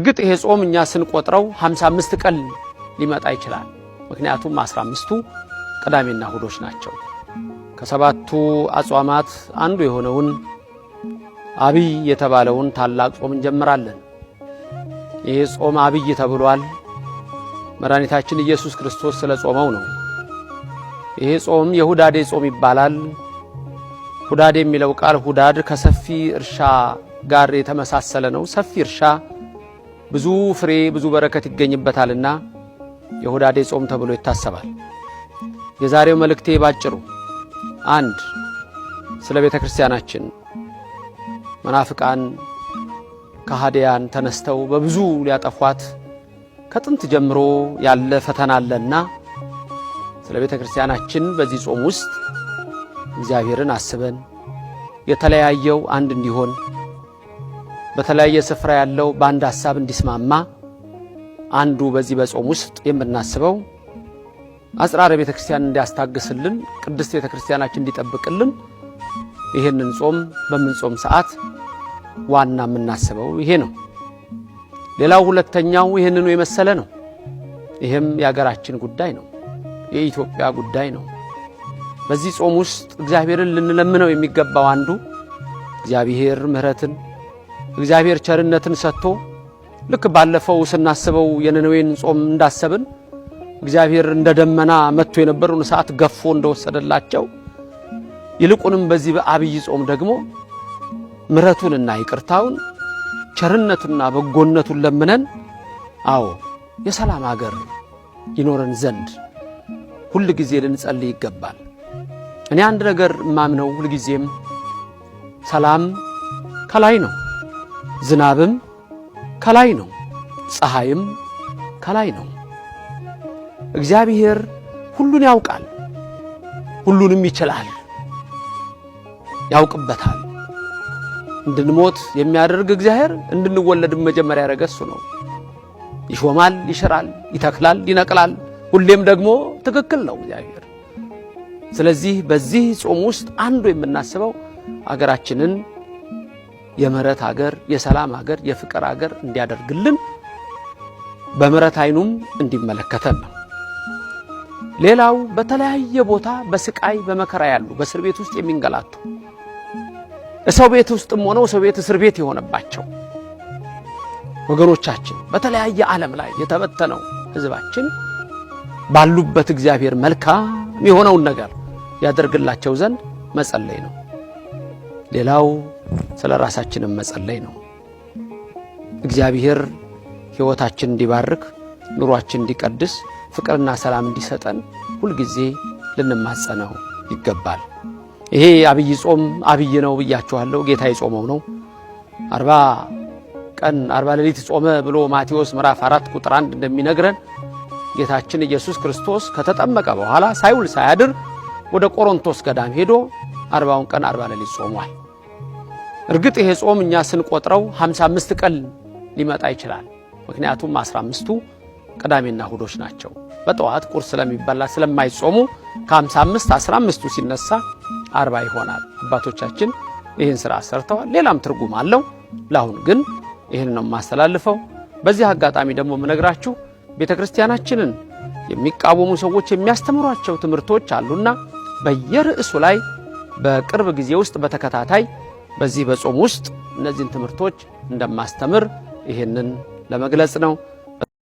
እርግጥ ይሄ ጾም እኛ ስንቆጥረው 55 ቀን ሊመጣ ይችላል። ምክንያቱም 15ቱ ቅዳሜና እሁዶች ናቸው። ከሰባቱ አጽዋማት አንዱ የሆነውን አብይ የተባለውን ታላቅ ጾም እንጀምራለን። ይሄ ጾም አብይ ተብሏል። መድኃኒታችን ኢየሱስ ክርስቶስ ስለ ጾመው ነው። ይሄ ጾም የሁዳዴ ጾም ይባላል። ሁዳዴ የሚለው ቃል ሁዳድ ከሰፊ እርሻ ጋር የተመሳሰለ ነው። ሰፊ እርሻ ብዙ ፍሬ ብዙ በረከት ይገኝበታልና የሁዳዴ ጾም ተብሎ ይታሰባል። የዛሬው መልእክቴ ባጭሩ አንድ ስለ ቤተክርስቲያናችን መናፍቃን ከሃዲያን ተነስተው በብዙ ሊያጠፏት ከጥንት ጀምሮ ያለ ፈተና አለና ስለ ቤተክርስቲያናችን በዚህ ጾም ውስጥ እግዚአብሔርን አስበን የተለያየው አንድ እንዲሆን በተለያየ ስፍራ ያለው በአንድ ሐሳብ እንዲስማማ አንዱ በዚህ በጾም ውስጥ የምናስበው አጽራረ ቤተክርስቲያን እንዲያስታግስልን ቅድስት ቤተክርስቲያናችን እንዲጠብቅልን ይሄንን ጾም በመንጾም ሰዓት ዋና የምናስበው ይሄ ነው። ሌላው ሁለተኛው ይሄንኑ የመሰለ ነው። ይሄም የሀገራችን ጉዳይ ነው። የኢትዮጵያ ጉዳይ ነው። በዚህ ጾም ውስጥ እግዚአብሔርን ልንለምነው የሚገባው አንዱ እግዚአብሔር ምሕረትን እግዚአብሔር ቸርነትን ሰጥቶ ልክ ባለፈው ስናስበው የነነዌን ጾም እንዳሰብን እግዚአብሔር እንደ ደመና መጥቶ የነበረውን ሰዓት ገፎ እንደወሰደላቸው ይልቁንም በዚህ በአብይ ጾም ደግሞ ምሕረቱንና ይቅርታውን ቸርነቱንና በጎነቱን ለምነን አዎ የሰላም ሀገር ይኖረን ዘንድ ሁሉ ጊዜ ልንጸልይ ይገባል። እኔ አንድ ነገር ማምነው ሁሉ ጊዜም ሰላም ከላይ ነው፣ ዝናብም ከላይ ነው፣ ፀሐይም ከላይ ነው። እግዚአብሔር ሁሉን ያውቃል፣ ሁሉንም ይችላል፣ ያውቅበታል። እንድንሞት የሚያደርግ እግዚአብሔር እንድንወለድም መጀመሪያ ያደረገ እሱ ነው። ይሾማል፣ ይሽራል፣ ይተክላል፣ ይነቅላል። ሁሌም ደግሞ ትክክል ነው እግዚአብሔር። ስለዚህ በዚህ ጾም ውስጥ አንዱ የምናስበው አገራችንን የምሕረት ሀገር፣ የሰላም ሀገር፣ የፍቅር ሀገር እንዲያደርግልን በምሕረት አይኑም እንዲመለከተን ነው። ሌላው በተለያየ ቦታ በስቃይ በመከራ ያሉ በእስር ቤት ውስጥ የሚንገላቱ ሰው ቤት ውስጥም ሆነው ሰው ቤት እስር ቤት የሆነባቸው ወገኖቻችን በተለያየ ዓለም ላይ የተበተነው ሕዝባችን ባሉበት እግዚአብሔር መልካም የሆነውን ነገር ያደርግላቸው ዘንድ መጸለይ ነው። ሌላው ስለ ራሳችንም መጸለይ ነው። እግዚአብሔር ሕይወታችን እንዲባርክ ኑሯችን እንዲቀድስ ፍቅርና ሰላም እንዲሰጠን ሁሉ ጊዜ ልንማጸነው ይገባል። ይሄ አብይ ጾም አብይ ነው ብያችኋለሁ። ጌታ የጾመው ነው። 40 ቀን 40 ሌሊት ጾመ ብሎ ማቴዎስ ምዕራፍ 4 ቁጥር 1 እንደሚነግረን ጌታችን ኢየሱስ ክርስቶስ ከተጠመቀ በኋላ ሳይውል ሳያድር ወደ ቆሮንቶስ ገዳም ሄዶ 40 ቀን 40 ሌሊት ጾሟል። እርግጥ ይሄ ጾም እኛ ስንቆጥረው 55 ቀን ሊመጣ ይችላል። ምክንያቱም 15ቱ ቅዳሜና እሁዶች ናቸው። በጠዋት ቁርስ ስለሚበላ ስለማይጾሙ ከ55 15ቱ ሲነሳ 40 ይሆናል። አባቶቻችን ይህን ሥራ ሰርተዋል። ሌላም ትርጉም አለው። ለአሁን ግን ይህን ነው የማስተላልፈው። በዚህ አጋጣሚ ደግሞ የምነግራችሁ ቤተክርስቲያናችንን የሚቃወሙ ሰዎች የሚያስተምሯቸው ትምህርቶች አሉና በየርዕሱ ላይ በቅርብ ጊዜ ውስጥ በተከታታይ በዚህ በጾም ውስጥ እነዚህን ትምህርቶች እንደማስተምር ይህንን ለመግለጽ ነው።